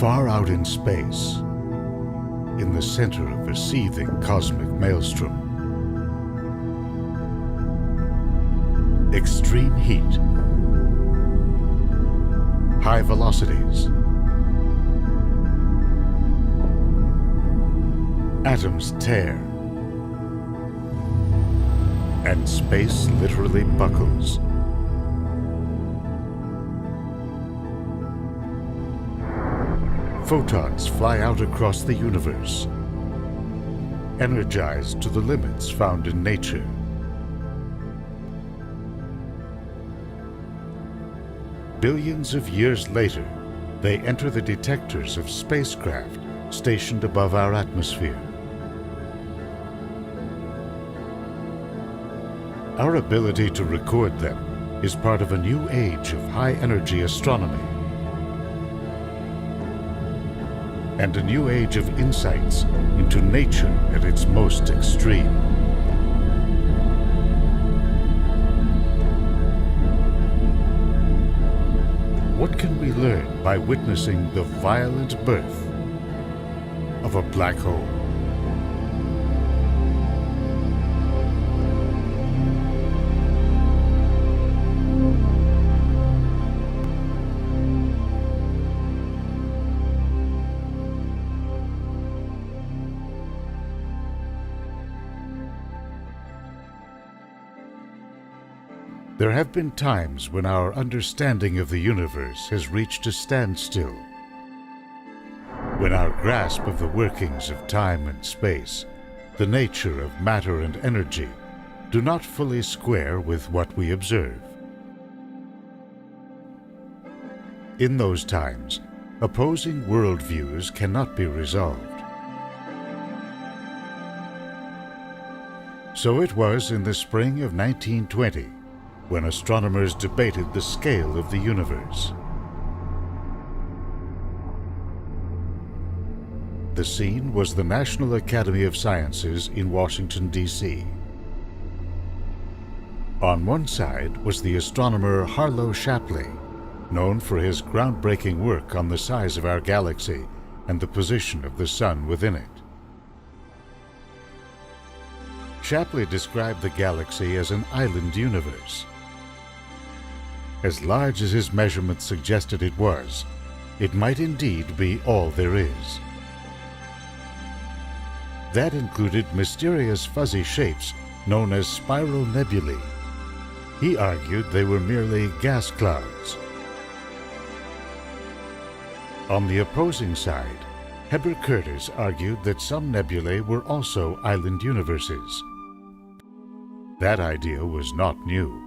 Far out in space, in the center of a seething cosmic maelstrom, extreme heat, high velocities, atoms tear, and space literally buckles. Photons fly out across the universe, energized to the limits found in nature. Billions of years later, they enter the detectors of spacecraft stationed above our atmosphere. Our ability to record them is part of a new age of high-energy astronomy and a new age of insights into nature at its most extreme. What can we learn by witnessing the violent birth of a black hole? There have been times when our understanding of the universe has reached a standstill, when our grasp of the workings of time and space, the nature of matter and energy, do not fully square with what we observe. In those times, opposing worldviews cannot be resolved. So it was in the spring of 1920, when astronomers debated the scale of the universe. The scene was the National Academy of Sciences in Washington, D.C. On one side was the astronomer Harlow Shapley, known for his groundbreaking work on the size of our galaxy and the position of the Sun within it. Shapley described the galaxy as an island universe. As large as his measurements suggested it was, it might indeed be all there is. That included mysterious fuzzy shapes known as spiral nebulae. He argued they were merely gas clouds. On the opposing side, Heber Curtis argued that some nebulae were also island universes. That idea was not new.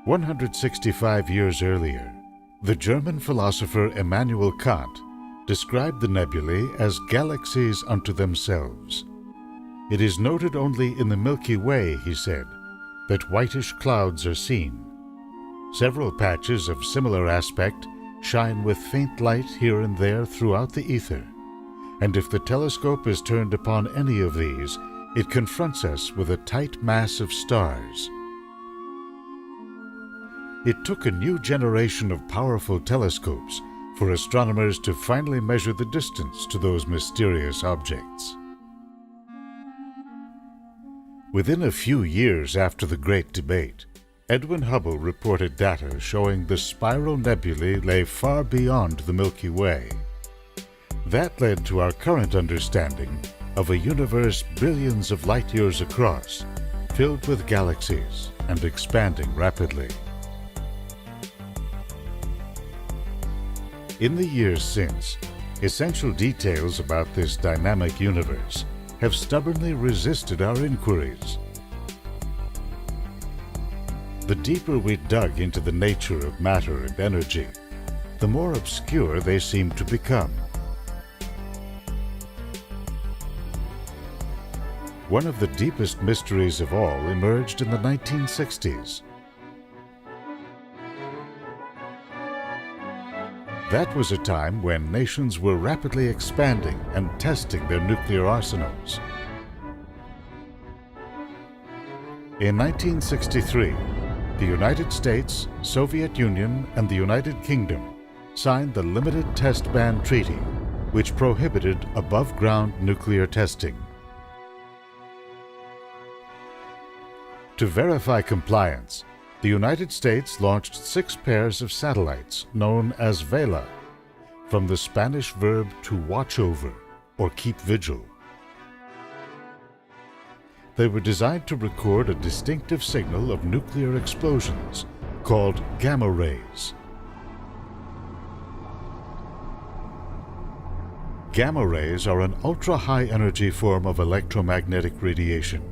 165 years earlier, the German philosopher Immanuel Kant described the nebulae as galaxies unto themselves. It is noted only in the Milky Way, he said, that whitish clouds are seen. Several patches of similar aspect shine with faint light here and there throughout the ether, and if the telescope is turned upon any of these, it confronts us with a tight mass of stars. It took a new generation of powerful telescopes for astronomers to finally measure the distance to those mysterious objects. Within a few years after the Great Debate, Edwin Hubble reported data showing the spiral nebulae lay far beyond the Milky Way. That led to our current understanding of a universe billions of light years across, filled with galaxies and expanding rapidly. In the years since, essential details about this dynamic universe have stubbornly resisted our inquiries. The deeper we dug into the nature of matter and energy, the more obscure they seemed to become. One of the deepest mysteries of all emerged in the 1960s. That was a time when nations were rapidly expanding and testing their nuclear arsenals. In 1963, the United States, Soviet Union, and the United Kingdom signed the Limited Test Ban Treaty, which prohibited above-ground nuclear testing. To verify compliance, the United States launched 6 pairs of satellites known as Vela, from the Spanish verb to watch over or keep vigil. They were designed to record a distinctive signal of nuclear explosions called gamma rays. Gamma rays are an ultra-high energy form of electromagnetic radiation,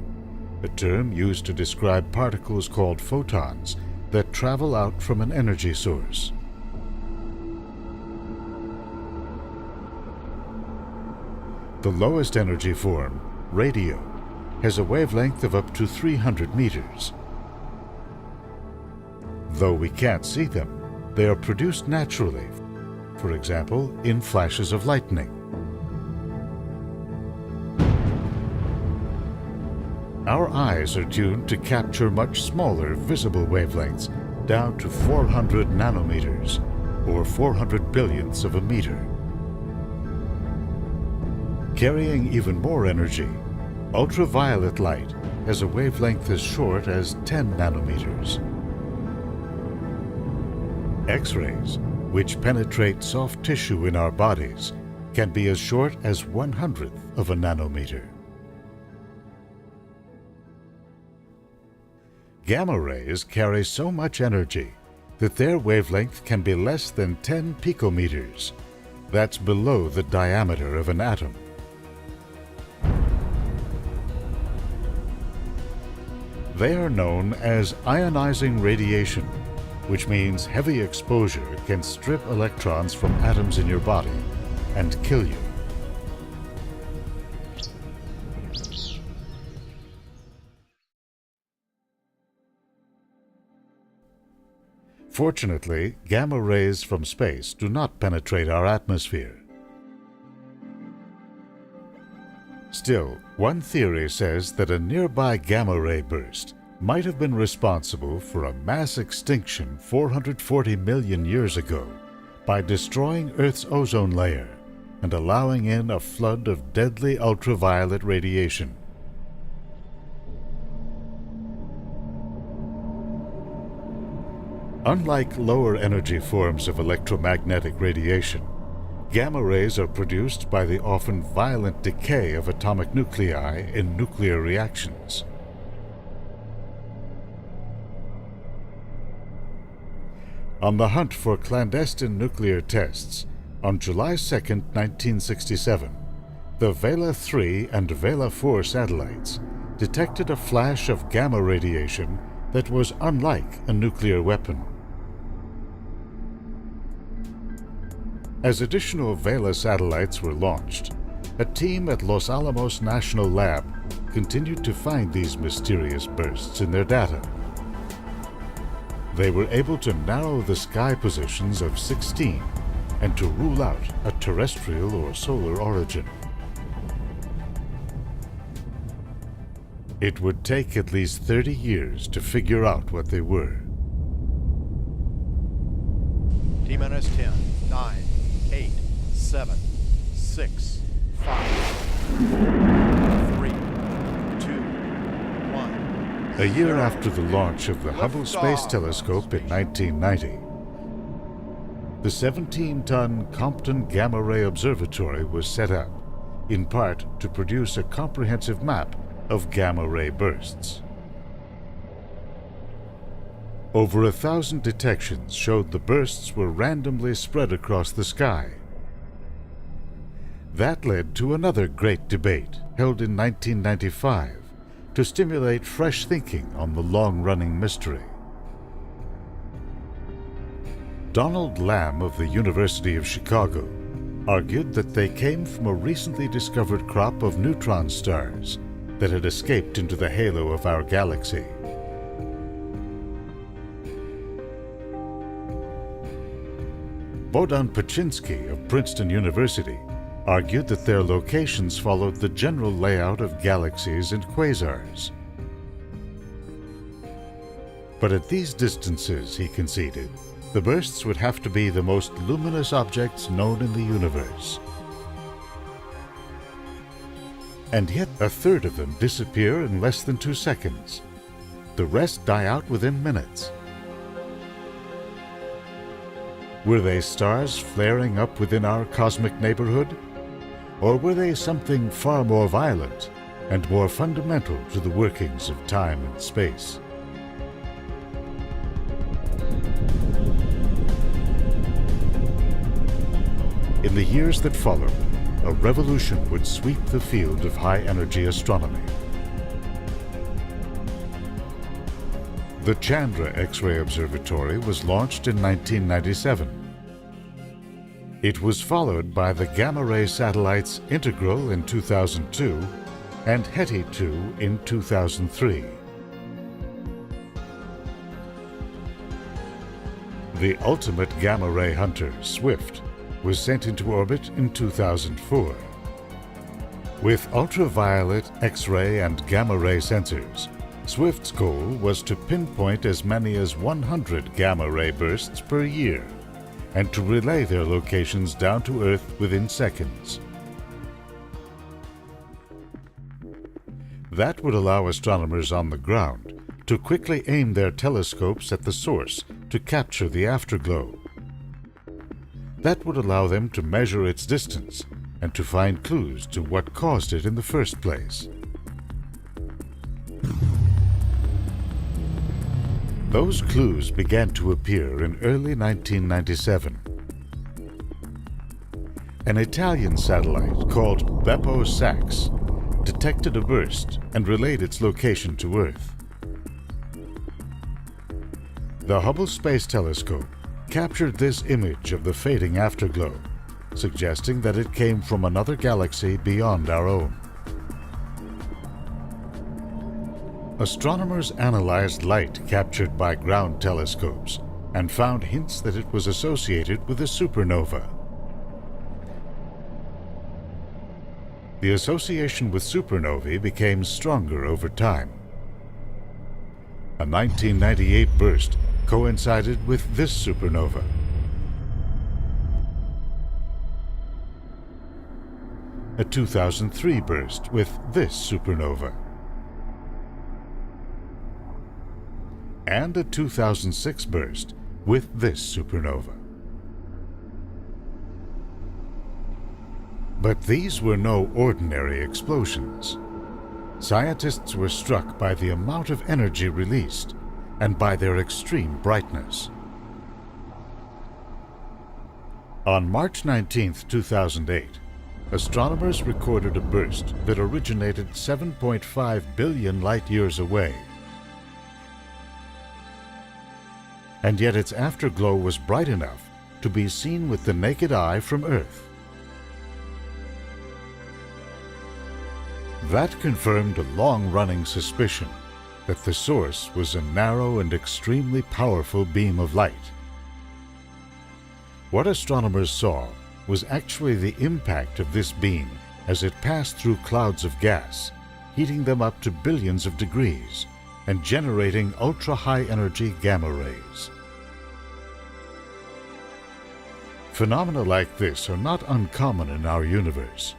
a term used to describe particles called photons that travel out from an energy source. The lowest energy form, radio, has a wavelength of up to 300 meters. Though we can't see them, they are produced naturally, for example, in flashes of lightning. Our eyes are tuned to capture much smaller visible wavelengths, down to 400 nanometers, or 400 billionths of a meter. Carrying even more energy, ultraviolet light has a wavelength as short as 10 nanometers. X-rays, which penetrate soft tissue in our bodies, can be as short as 1/100th of a nanometer. Gamma rays carry so much energy that their wavelength can be less than 10 picometers. That's below the diameter of an atom. They are known as ionizing radiation, which means heavy exposure can strip electrons from atoms in your body and kill you. Fortunately, gamma rays from space do not penetrate our atmosphere. Still, one theory says that a nearby gamma ray burst might have been responsible for a mass extinction 440 million years ago by destroying Earth's ozone layer and allowing in a flood of deadly ultraviolet radiation. Unlike lower energy forms of electromagnetic radiation, gamma rays are produced by the often violent decay of atomic nuclei in nuclear reactions. On the hunt for clandestine nuclear tests, on July 2, 1967, the Vela 3 and Vela 4 satellites detected a flash of gamma radiation that was unlike a nuclear weapon. As additional Vela satellites were launched, a team at Los Alamos National Lab continued to find these mysterious bursts in their data. They were able to narrow the sky positions of 16 and to rule out a terrestrial or solar origin. It would take at least 30 years to figure out what they were. T-minus 10, 9, 8, 7, 6, 5, 3, 2, 1. A year after the launch of the Hubble Space Telescope in 1990, the 17-ton Compton Gamma Ray Observatory was set up, in part to produce a comprehensive map of gamma ray bursts. Over 1,000 detections showed the bursts were randomly spread across the sky. That led to another great debate held in 1995 to stimulate fresh thinking on the long-running mystery. Donald Lamb of the University of Chicago argued that they came from a recently discovered crop of neutron stars that had escaped into the halo of our galaxy. Bohdan Paczynski of Princeton University argued that their locations followed the general layout of galaxies and quasars. But at these distances, he conceded, the bursts would have to be the most luminous objects known in the universe. And yet a third of them disappear in less than 2 seconds. The rest die out within minutes. Were they stars flaring up within our cosmic neighborhood? Or were they something far more violent and more fundamental to the workings of time and space? In the years that followed, a revolution would sweep the field of high-energy astronomy. The Chandra X-ray Observatory was launched in 1997. It was followed by the gamma-ray satellites Integral in 2002 and Hetty-2 in 2003. The ultimate gamma-ray hunter, Swift, was sent into orbit in 2004. With ultraviolet, X-ray, and gamma-ray sensors, Swift's goal was to pinpoint as many as 100 gamma-ray bursts per year and to relay their locations down to Earth within seconds. That would allow astronomers on the ground to quickly aim their telescopes at the source to capture the afterglow. That would allow them to measure its distance and to find clues to what caused it in the first place. Those clues began to appear in early 1997. An Italian satellite called Beppo-Sachs detected a burst and relayed its location to Earth. The Hubble Space Telescope captured this image of the fading afterglow, suggesting that it came from another galaxy beyond our own. Astronomers analyzed light captured by ground telescopes and found hints that it was associated with a supernova. The association with supernovae became stronger over time. A 1998 burst coincided with this supernova. A 2003 burst with this supernova. And a 2006 burst with this supernova. But these were no ordinary explosions. Scientists were struck by the amount of energy released and by their extreme brightness. On March 19, 2008, astronomers recorded a burst that originated 7.5 billion light-years away. And yet its afterglow was bright enough to be seen with the naked eye from Earth. That confirmed a long-running suspicion that the source was a narrow and extremely powerful beam of light. What astronomers saw was actually the impact of this beam as it passed through clouds of gas, heating them up to billions of degrees and generating ultra-high energy gamma rays. Phenomena like this are not uncommon in our universe.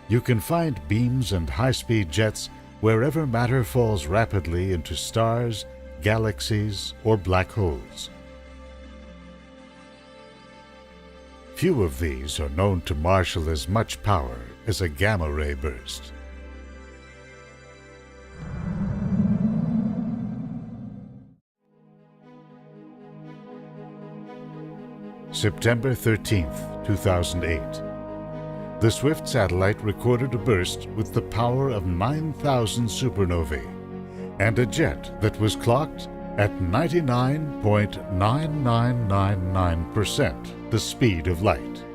You can find beams and high-speed jets wherever matter falls rapidly into stars, galaxies, or black holes. Few of these are known to marshal as much power as a gamma-ray burst. September 13, 2008. The Swift satellite recorded a burst with the power of 9,000 supernovae and a jet that was clocked at 99.9999% the speed of light.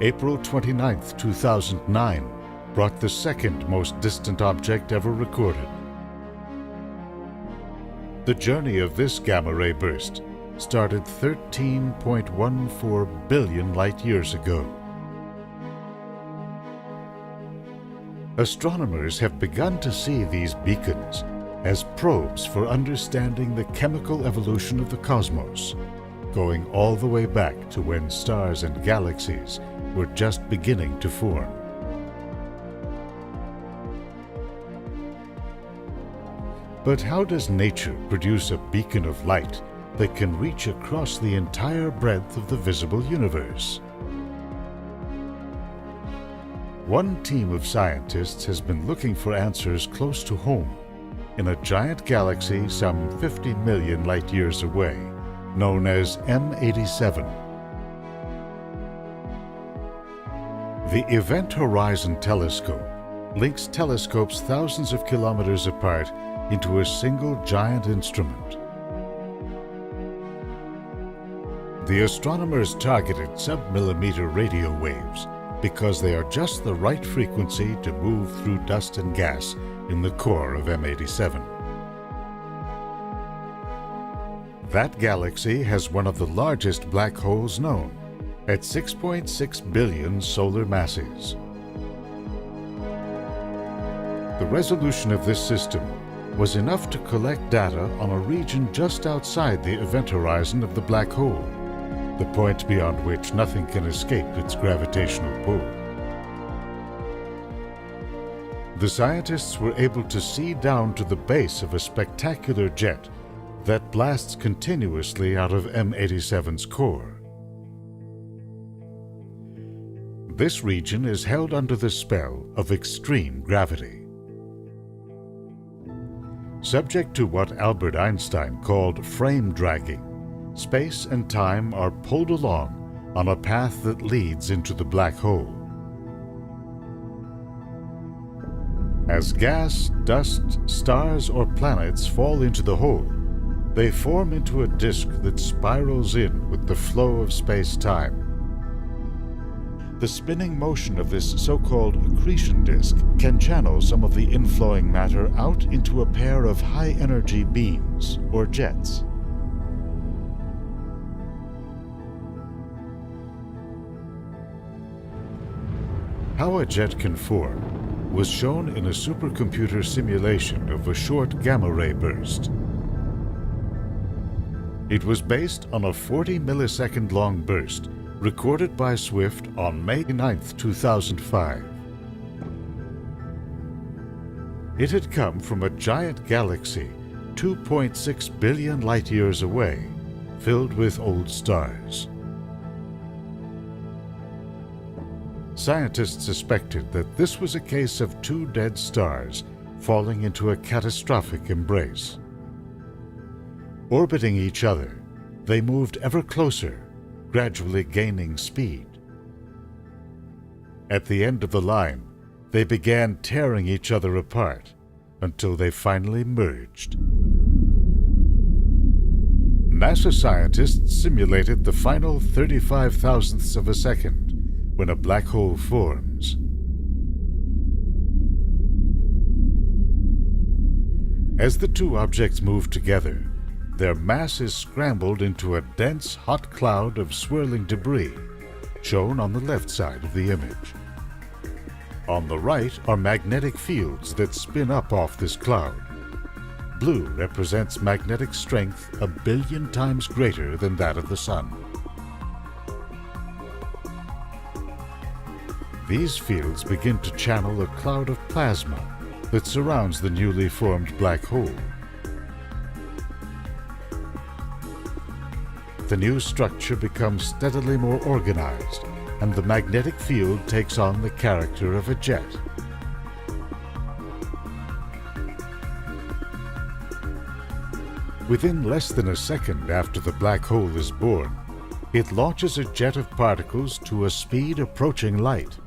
April 29, 2009 brought the second most distant object ever recorded. The journey of this gamma-ray burst started 13.14 billion light-years ago. Astronomers have begun to see these beacons as probes for understanding the chemical evolution of the cosmos, going all the way back to when stars and galaxies were just beginning to form. But how does nature produce a beacon of light that can reach across the entire breadth of the visible universe? One team of scientists has been looking for answers close to home, in a giant galaxy some 50 million light-years away, known as M87. The Event Horizon Telescope links telescopes thousands of kilometers apart into a single giant instrument. The astronomers targeted sub-millimeter radio waves because they are just the right frequency to move through dust and gas in the core of M87. That galaxy has one of the largest black holes known, at 6.6 billion solar masses. The resolution of this system was enough to collect data on a region just outside the event horizon of the black hole, the point beyond which nothing can escape its gravitational pull. The scientists were able to see down to the base of a spectacular jet that blasts continuously out of M87's core. This region is held under the spell of extreme gravity. Subject to what Albert Einstein called frame dragging, space and time are pulled along on a path that leads into the black hole. As gas, dust, stars, or planets fall into the hole, they form into a disk that spirals in with the flow of space-time. The spinning motion of this so-called accretion disk can channel some of the inflowing matter out into a pair of high-energy beams, or jets. How a jet can form was shown in a supercomputer simulation of a short gamma-ray burst. It was based on a 40-millisecond long burst recorded by Swift on May 9, 2005. It had come from a giant galaxy 2.6 billion light-years away, filled with old stars. Scientists suspected that this was a case of two dead stars falling into a catastrophic embrace. Orbiting each other, they moved ever closer, gradually gaining speed. At the end of the line, they began tearing each other apart until they finally merged. NASA scientists simulated the final 35 thousandths of a second when a black hole forms. As the two objects move together, their mass is scrambled into a dense, hot cloud of swirling debris, shown on the left side of the image. On the right are magnetic fields that spin up off this cloud. Blue represents magnetic strength 1 billion times greater than that of the Sun. These fields begin to channel a cloud of plasma that surrounds the newly formed black hole. The new structure becomes steadily more organized, and the magnetic field takes on the character of a jet. Within less than a second after the black hole is born, it launches a jet of particles to a speed approaching light.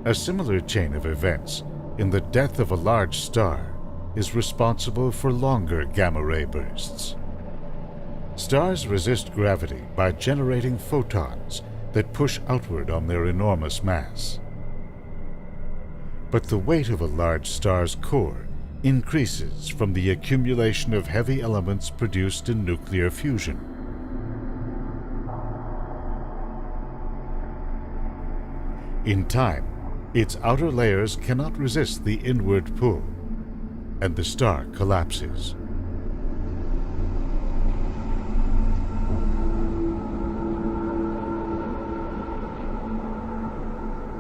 A similar chain of events, in the death of a large star, is responsible for longer gamma-ray bursts. Stars resist gravity by generating photons that push outward on their enormous mass. But the weight of a large star's core increases from the accumulation of heavy elements produced in nuclear fusion. In time, its outer layers cannot resist the inward pull, and the star collapses.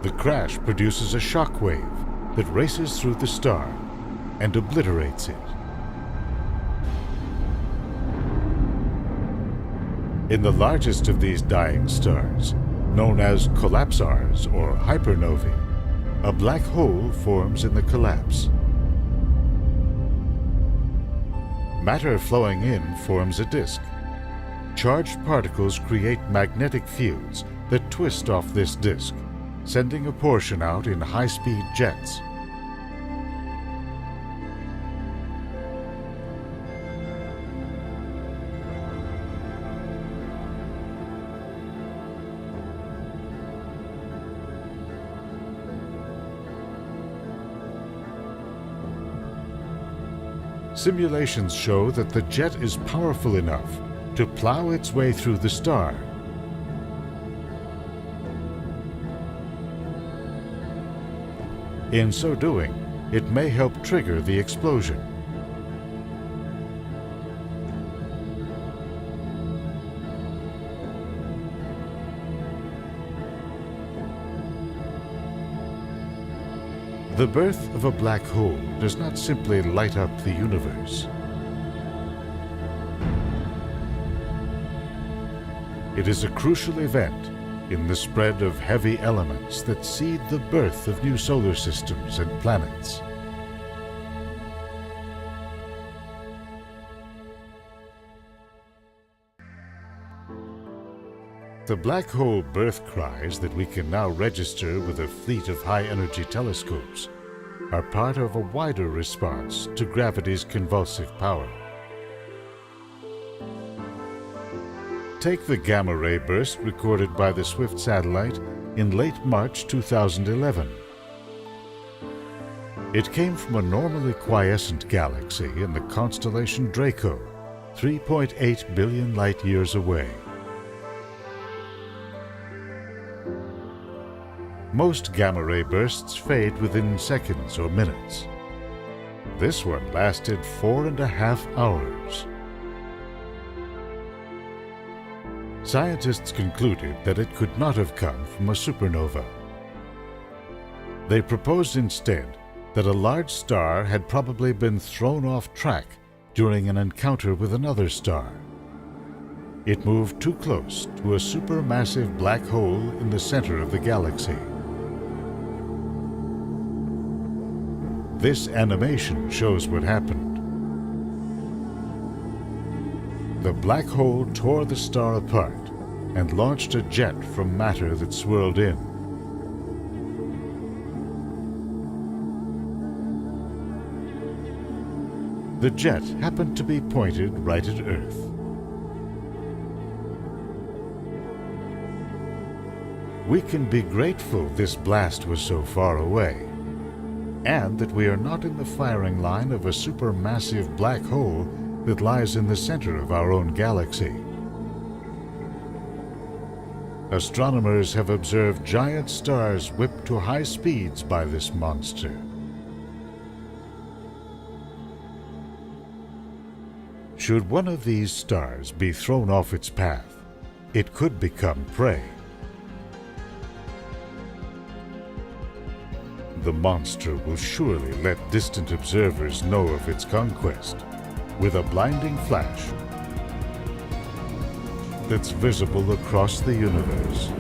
The crash produces a shock wave that races through the star and obliterates it. In the largest of these dying stars, known as collapsars or hypernovae, a black hole forms in the collapse. Matter flowing in forms a disk. Charged particles create magnetic fields that twist off this disk, sending a portion out in high-speed jets. Simulations show that the jet is powerful enough to plow its way through the star. In so doing, it may help trigger the explosion. The birth of a black hole does not simply light up the universe. It is a crucial event in the spread of heavy elements that seed the birth of new solar systems and planets. The black hole birth cries that we can now register with a fleet of high-energy telescopes are part of a wider response to gravity's convulsive power. Take the gamma-ray burst recorded by the Swift satellite in late March 2011. It came from a normally quiescent galaxy in the constellation Draco, 3.8 billion light-years away. Most gamma-ray bursts fade within seconds or minutes. This one lasted 4.5 hours. Scientists concluded that it could not have come from a supernova. They proposed instead that a large star had probably been thrown off track during an encounter with another star. It moved too close to a supermassive black hole in the center of the galaxy. This animation shows what happened. The black hole tore the star apart and launched a jet from matter that swirled in. The jet happened to be pointed right at Earth. We can be grateful this blast was so far away, and that we are not in the firing line of a supermassive black hole that lies in the center of our own galaxy. Astronomers have observed giant stars whipped to high speeds by this monster. Should one of these stars be thrown off its path, it could become prey. The monster will surely let distant observers know of its conquest with a blinding flash that's visible across the universe.